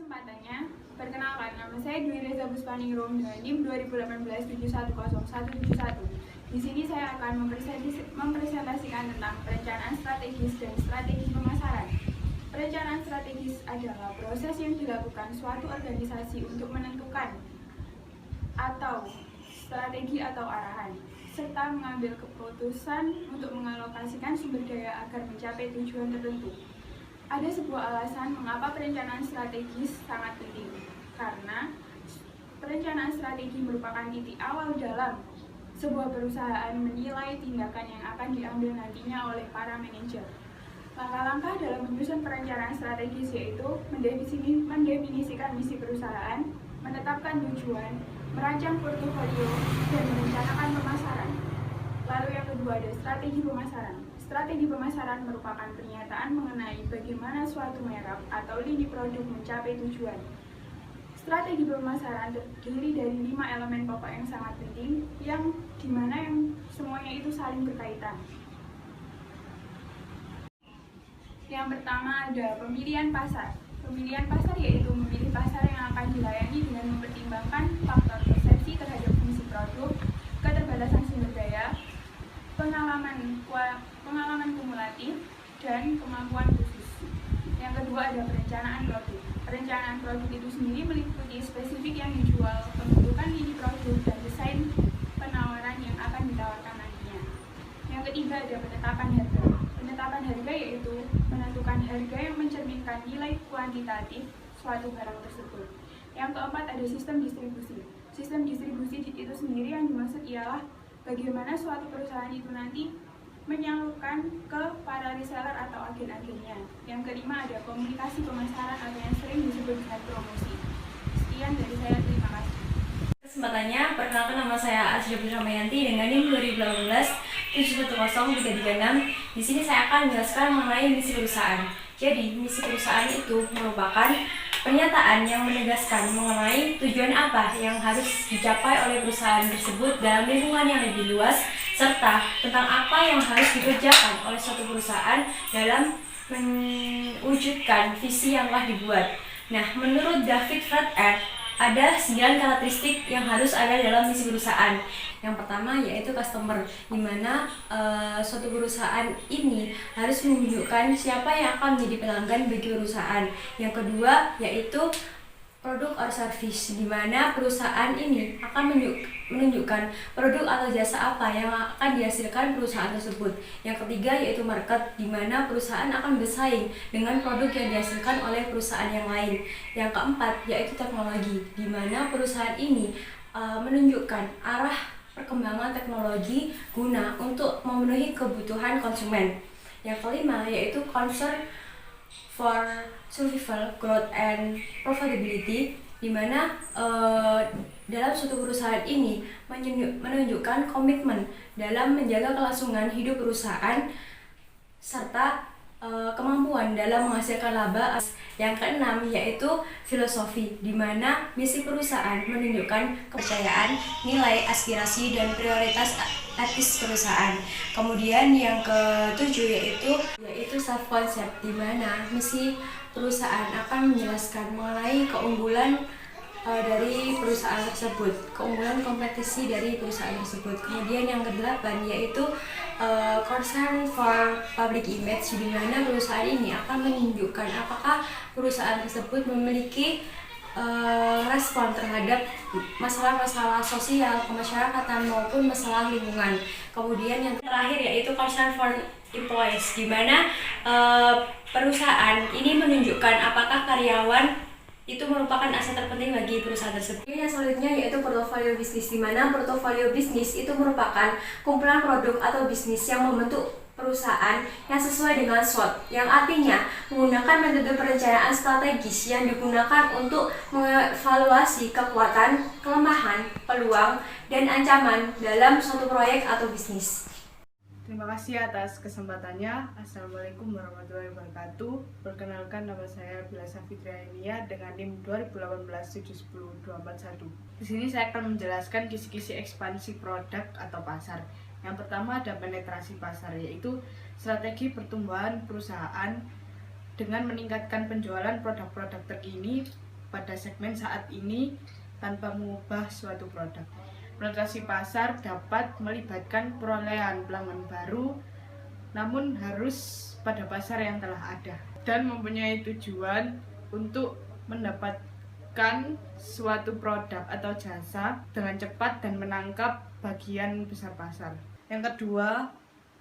Kesempatannya, perkenalkan nama saya Dwi Reza Buspaningrum dengan NIM 2018710171. Di sini saya akan mempresentasikan tentang perencanaan strategis dan strategi pemasaran. Perencanaan strategis adalah proses yang dilakukan suatu organisasi untuk menentukan atau strategi atau arahan, serta mengambil keputusan untuk mengalokasikan sumber daya agar mencapai tujuan tertentu. Ada sebuah alasan mengapa perencanaan strategis sangat penting, karena perencanaan strategi merupakan titik awal dalam sebuah perusahaan menilai tindakan yang akan diambil nantinya oleh para manajer. Langkah-langkah dalam menyusun perencanaan strategis yaitu mendefinisikan misi perusahaan, menetapkan tujuan, merancang portofolio, dan merencanakan pemasaran. Lalu yang kedua ada strategi pemasaran. Strategi pemasaran merupakan pernyataan mengenai bagaimana suatu merek atau lini produk mencapai tujuan. Strategi pemasaran terdiri dari 5 elemen pokok yang sangat penting, yang semuanya itu saling berkaitan. Yang pertama ada pemilihan pasar. Pemilihan pasar yaitu memilih pasar yang akan dilayani dengan mempertimbangkan faktor persepsi terhadap fungsi produk, keterbatasan sumber daya, pengalaman kumulatif, dan kemampuan khusus. Yang kedua ada perencanaan produk. Perencanaan produk itu sendiri meliputi spesifik yang dijual, pembentukan lini produk, dan desain penawaran yang akan ditawarkan nantinya. Yang ketiga ada penetapan harga. Penetapan harga yaitu menentukan harga yang mencerminkan nilai kuantitatif suatu barang tersebut. Yang keempat ada sistem distribusi. Sistem distribusi itu sendiri yang dimaksud ialah bagaimana suatu perusahaan itu nanti menyalurkan ke para reseller atau agen-agennya. Yang kelima ada komunikasi pemasaran atau yang sering disebut dengan promosi. Sekian dari saya, terima kasih. Kesempatannya, perkenalkan nama saya Asri Ramayanti dengan NIM 2018710336. Di sini saya akan menjelaskan mengenai misi perusahaan. Jadi, misi perusahaan itu merupakan pernyataan yang menegaskan mengenai tujuan apa yang harus dicapai oleh perusahaan tersebut dalam lingkungan yang lebih luas, serta tentang apa yang harus dikerjakan oleh suatu perusahaan dalam mewujudkan visi yang telah dibuat. Nah, menurut David Fred ada 9 karakteristik yang harus ada dalam misi perusahaan. Yang pertama yaitu customer, di mana suatu perusahaan ini harus menunjukkan siapa yang akan menjadi pelanggan bagi perusahaan. Yang kedua yaitu produk or service, di mana perusahaan ini akan menunjukkan produk atau jasa apa yang akan dihasilkan perusahaan tersebut. Yang ketiga yaitu market, di mana perusahaan akan bersaing dengan produk yang dihasilkan oleh perusahaan yang lain. Yang keempat yaitu teknologi, di mana perusahaan ini menunjukkan arah perkembangan teknologi guna untuk memenuhi kebutuhan konsumen. Yang kelima yaitu concern for survival, growth, and profitability, di mana dalam suatu perusahaan ini menunjukkan komitmen dalam menjaga kelangsungan hidup perusahaan serta kemampuan dalam menghasilkan laba. Yang keenam yaitu filosofi, di mana misi perusahaan menunjukkan kepercayaan, nilai, aspirasi, dan prioritas etis perusahaan. Kemudian yang ketujuh yaitu self concept, di mana misi perusahaan akan menjelaskan mengenai keunggulan dari perusahaan tersebut, keunggulan kompetisi dari perusahaan tersebut. Kemudian yang kedelapan yaitu concern for public image, di mana perusahaan ini akan menunjukkan apakah perusahaan tersebut memiliki respon terhadap masalah-masalah sosial, kemasyarakatan maupun masalah lingkungan. Kemudian yang terakhir yaitu concern for employees, di mana perusahaan ini menunjukkan apakah karyawan itu merupakan aset terpenting bagi perusahaan tersebut. Yang selanjutnya yaitu portofolio bisnis, di mana portofolio bisnis itu merupakan kumpulan produk atau bisnis yang membentuk perusahaan yang sesuai dengan SWOT, yang artinya menggunakan metode perencanaan strategis yang digunakan untuk mengevaluasi kekuatan, kelemahan, peluang, dan ancaman dalam suatu proyek atau bisnis. Terima kasih atas kesempatannya. Assalamualaikum warahmatullahi wabarakatuh. Perkenalkan, nama saya Bila Safitria Enia dengan NIM 2018710241. Di sini saya akan menjelaskan kisi-kisi ekspansi produk atau pasar. Yang pertama ada penetrasi pasar, yaitu strategi pertumbuhan perusahaan dengan meningkatkan penjualan produk-produk terkini pada segmen saat ini tanpa mengubah suatu produk. Penetrasi pasar dapat melibatkan perolehan pelanggan baru, namun harus pada pasar yang telah ada dan mempunyai tujuan untuk mendapatkan suatu produk atau jasa dengan cepat dan menangkap bagian besar pasar. Yang kedua,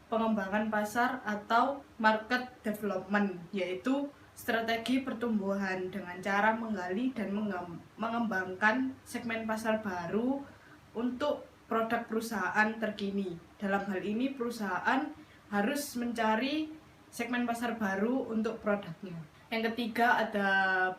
pengembangan pasar atau market development, yaitu strategi pertumbuhan dengan cara menggali dan mengembangkan segmen pasar baru untuk produk perusahaan terkini. Dalam hal ini, perusahaan harus mencari segmen pasar baru untuk produknya. Yang ketiga, ada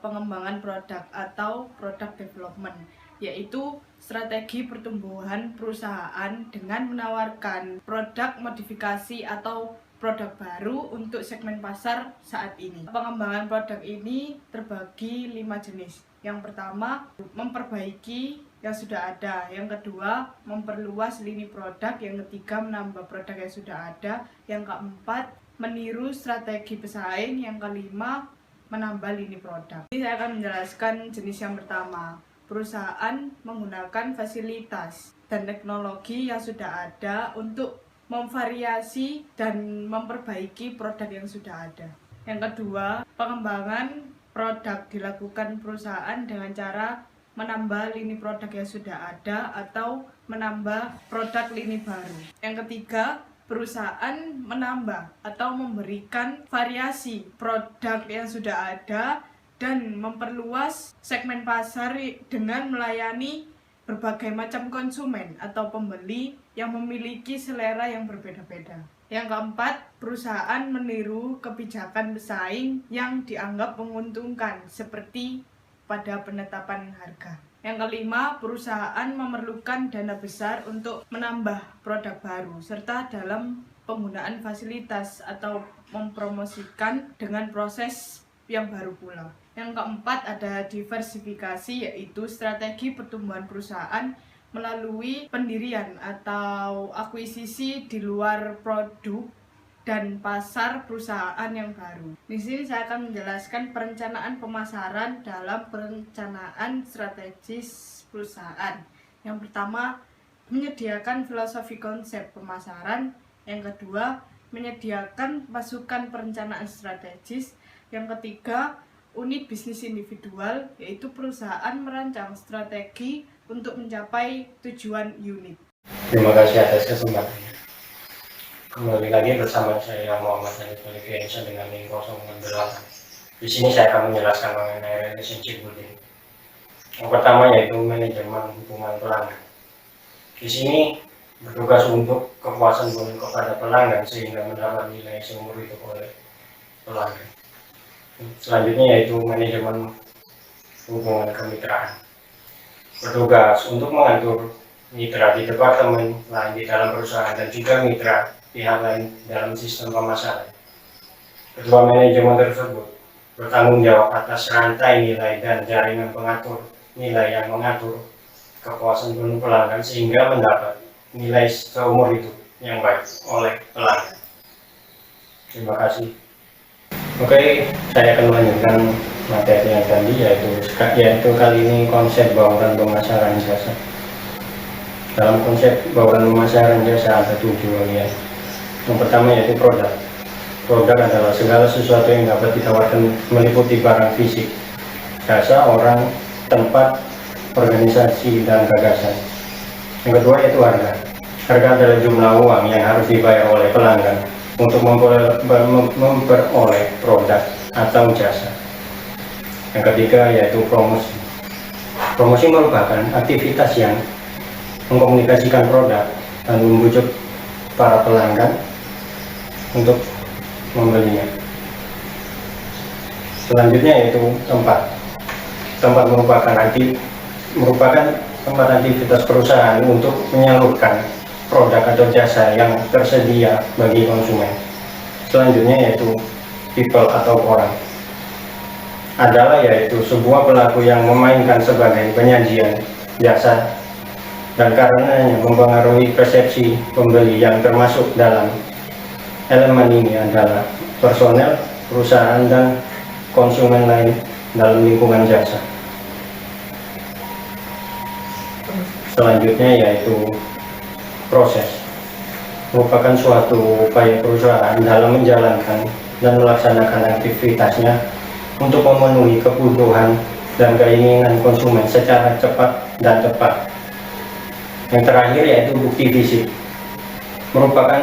pengembangan produk atau product development, yaitu strategi pertumbuhan perusahaan dengan menawarkan produk modifikasi atau produk baru untuk segmen pasar saat ini. Pengembangan produk ini terbagi 5 jenis. Yang pertama, memperbaiki yang sudah ada. Yang kedua, memperluas lini produk. Yang ketiga, menambah produk yang sudah ada. Yang keempat, meniru strategi pesaing. Yang kelima, menambah lini produk. Ini saya akan menjelaskan jenis yang pertama. Perusahaan menggunakan fasilitas dan teknologi yang sudah ada untuk memvariasi dan memperbaiki produk yang sudah ada. Yang kedua, pengembangan produk dilakukan perusahaan dengan cara menambah lini produk yang sudah ada atau menambah produk lini baru. Yang ketiga, perusahaan menambah atau memberikan variasi produk yang sudah ada dan memperluas segmen pasar dengan melayani berbagai macam konsumen atau pembeli yang memiliki selera yang berbeda-beda. Yang keempat, perusahaan meniru kebijakan pesaing yang dianggap menguntungkan seperti pada penetapan harga. Yang kelima, perusahaan memerlukan dana besar untuk menambah produk baru serta dalam penggunaan fasilitas atau mempromosikan dengan proses yang baru pula. Yang keempat, ada diversifikasi, yaitu strategi pertumbuhan perusahaan melalui pendirian atau akuisisi di luar produk dan pasar perusahaan yang baru. Di sini saya akan menjelaskan perencanaan pemasaran dalam perencanaan strategis perusahaan. Yang pertama, menyediakan filosofi konsep pemasaran. Yang kedua, menyediakan pasukan perencanaan strategis. Yang ketiga, unit bisnis individual, yaitu perusahaan merancang strategi untuk mencapai tujuan unit. Terima kasih atas kesempatannya. Kembali lagi bersama saya Muhammad Hanif Alifiansyah dengan NIM 068. Di sini saya akan menjelaskan mengenai relationship building. Yang pertama yaitu manajemen hubungan pelanggan. Di sini bertugas untuk kepuasan kepada pelanggan sehingga mendapat nilai seumur hidup oleh pelanggan. Selanjutnya yaitu manajemen hubungan kemitraan. Bertugas untuk mengatur mitra di departemen lain di dalam perusahaan dan juga mitra pihak lain dalam sistem pemasaran. Kedua manajemen tersebut bertanggung jawab atas rantai nilai dan jaringan pengatur nilai yang mengatur kepuasan penuh pelanggan sehingga mendapat nilai seumur hidup yang baik oleh pelanggan. Terima kasih. Oke, saya akan melanjutkan materi yang tadi yaitu kali ini konsep bauran pemasaran jasa. Dalam konsep bauran pemasaran jasa ada 7 bagian. Yang pertama yaitu produk. Produk adalah segala sesuatu yang dapat ditawarkan meliputi barang fisik, jasa, orang, tempat, organisasi, dan gagasan. Yang kedua yaitu harga. Harga adalah jumlah uang yang harus dibayar oleh pelanggan untuk memperoleh produk atau jasa. Yang ketiga yaitu promosi. Promosi merupakan aktivitas yang mengkomunikasikan produk dan membujuk para pelanggan untuk membelinya. Selanjutnya yaitu tempat. Tempat merupakan tempat aktivitas perusahaan untuk menyalurkan produk atau jasa yang tersedia bagi konsumen. Selanjutnya yaitu people atau orang. Adalah yaitu sebuah pelaku yang memainkan sebagai penyajian jasa dan karenanya mempengaruhi persepsi pembeli yang termasuk dalam elemen ini adalah personel, perusahaan, dan konsumen lain dalam lingkungan jasa. selanjutnya yaitu proses, merupakan suatu upaya perusahaan dalam menjalankan dan melaksanakan aktivitasnya untuk memenuhi kebutuhan dan keinginan konsumen secara cepat dan tepat. Yang terakhir yaitu bukti fisik, merupakan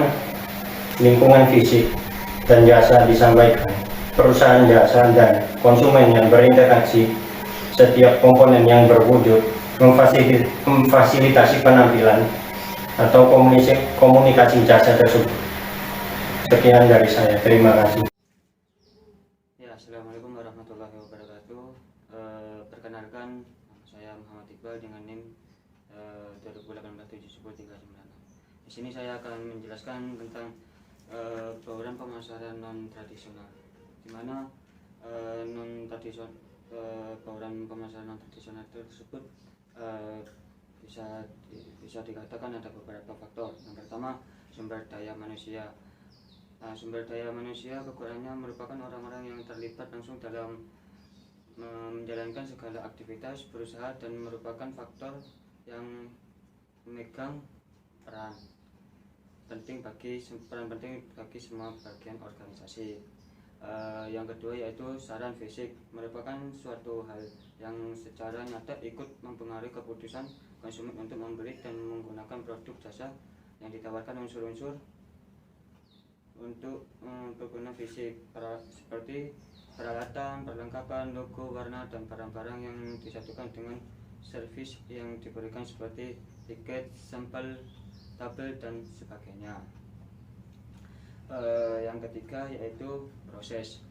lingkungan fisik dan jasa disampaikan perusahaan jasa dan konsumen yang berinteraksi. Setiap komponen yang berwujud memfasilitasi penampilan atau komunikasi jasa tersebut. Sekian dari saya, terima kasih. Ya, Assalamualaikum warahmatullahi wabarakatuh. Perkenalkan, saya Muhammad Iqbal dengan NIM 2018-710-396. Di sini saya akan menjelaskan tentang program pemasaran non tradisional, di mana program pemasaran non tradisional tersebut bisa dikatakan ada beberapa faktor. Yang pertama, sumber daya manusia. Sumber daya manusia kekurangannya merupakan orang-orang yang terlibat langsung dalam menjalankan segala aktivitas berusaha dan merupakan faktor yang memegang peran penting bagi semua bagian organisasi. Yang kedua yaitu saran fisik, merupakan suatu hal yang secara nyata ikut mempengaruhi keputusan konsumen untuk membeli dan menggunakan produk jasa yang ditawarkan unsur-unsur untuk pengguna fisik seperti peralatan, perlengkapan, logo, warna, dan barang-barang yang disatukan dengan servis yang diberikan seperti tiket, sampel, tabel, dan sebagainya. Yang ketiga yaitu proses.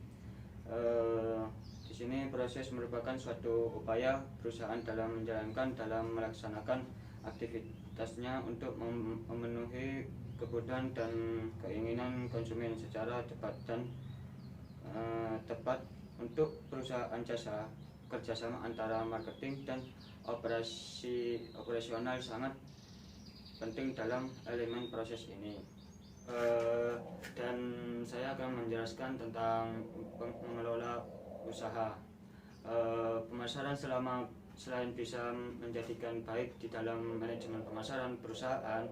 Di sini proses merupakan suatu upaya perusahaan dalam melaksanakan aktivitasnya untuk memenuhi kebutuhan dan keinginan konsumen secara cepat dan tepat. Untuk perusahaan jasa, kerjasama antara marketing dan operasional sangat penting dalam elemen proses ini. Dan saya akan menjelaskan tentang mengelola usaha. Pemasaran selain bisa menjadikan baik di dalam manajemen pemasaran perusahaan,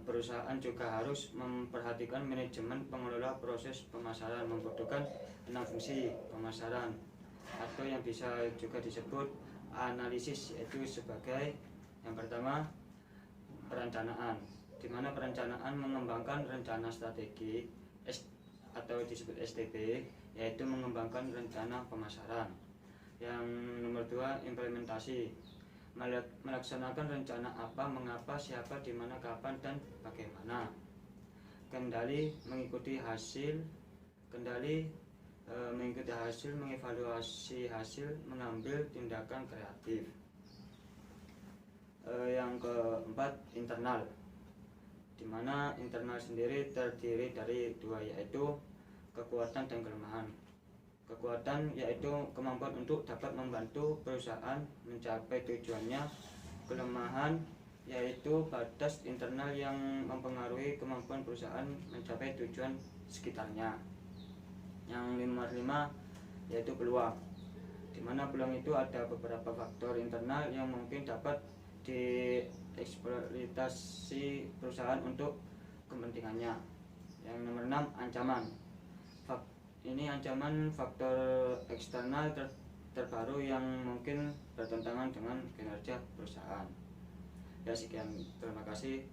perusahaan juga harus memperhatikan manajemen pengelola proses pemasaran, membutuhkan 6 fungsi pemasaran atau yang bisa juga disebut analisis, yaitu sebagai yang pertama perencanaan, di mana perencanaan mengembangkan rencana strategi atau disebut STP, yaitu mengembangkan rencana pemasaran. Yang nomor 2 implementasi, melaksanakan rencana apa, mengapa, siapa, di mana, kapan, dan bagaimana. Kendali, mengikuti hasil, mengevaluasi hasil, mengambil tindakan kreatif. Yang keempat internal, di mana internal sendiri terdiri dari 2, yaitu kekuatan dan kelemahan. Kekuatan yaitu kemampuan untuk dapat membantu perusahaan mencapai tujuannya. Kelemahan yaitu batas internal yang mempengaruhi kemampuan perusahaan mencapai tujuan sekitarnya. Yang nomor 5 yaitu peluang, di mana peluang itu ada beberapa faktor internal yang mungkin dapat dieksploitasi perusahaan untuk kepentingannya. Yang nomor 6 ancaman. Ini ancaman faktor eksternal terbaru yang mungkin bertentangan dengan kinerja perusahaan. Ya, sekian, terima kasih.